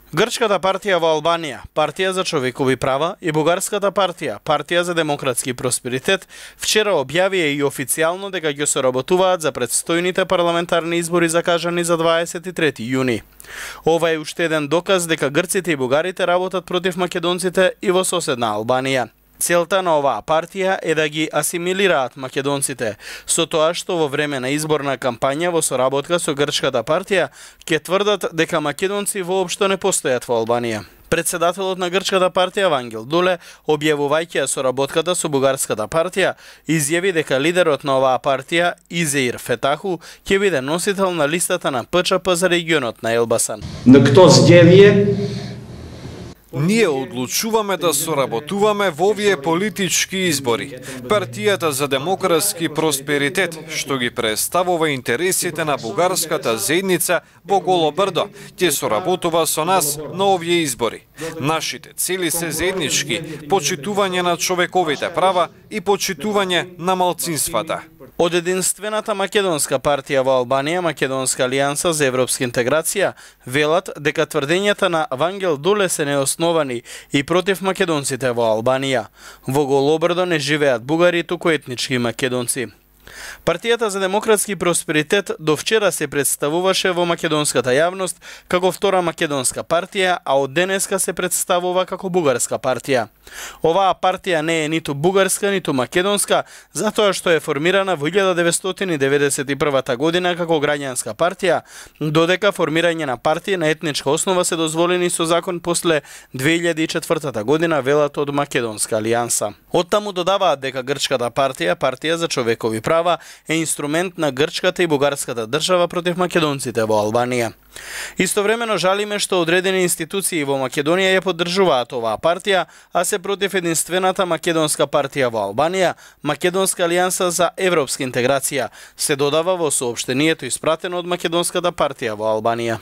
Грчката партија во Албанија, Партија за човекови права и Бугарската партија, Партија за демократски просперитет, вчера објавија и официјално дека ќе соработуваат за предстојните парламентарни избори закажани за 23 јуни. Ова е уште еден доказ дека грците и бугарите работат против македонците и во соседна Албанија. Целта на оваа партија е да ги асимилираат македонците, со тоа што во време на изборна кампања во соработка со Грчката партија ќе тврдат дека македонци воопшто не постојат во Албанија. Председателот на Грчката партија Вангел Дуле, објавувајќи соработката со Бугарската партија, изјави дека лидерот на оваа партија, Изеир Фетаху, ќе биде носител на листата на ПЧП за регионот на Елбасан. Ние одлучуваме да соработуваме во овие политички избори. Партијата за демократски просперитет, што ги представува интересите на бугарската заедница во Голо Брдо, ќе соработува со нас на овие избори. Нашите цели се заеднички: почитување на човековите права и почитување на малцинствата. Од единствената македонска партија во Албанија, Македонска алијанса за европска интеграција, велат дека тврдењата на Вангел Дуле се неосновани и против македонците во Албанија. Во Голо Брдо не живеат бугари, туку етнички македонци. Партијата за демократски просперитет до вчера се представуваше во македонската јавност како втора македонска партија, а од денеска се представува како бугарска партија. Оваа партија не е ниту бугарска, ниту македонска, затоа што е формирана во 1991 година како граѓанска партија, додека формирање на партија на етничка основа се дозволени со закон после 2004 година, велат од Македонска алијанса. Оттаму додаваат дека Грчката партија, Партија за човекови права, е инструмент на грчката и бугарската држава против македонците во Албанија. Истовремено жалиме што одредени институции во Македонија ја поддржуваат оваа партија, а се против единствената македонска партија во Албанија, Македонска алијанса за европска интеграција, се додава во соопштението испратено од Македонската партија во Албанија.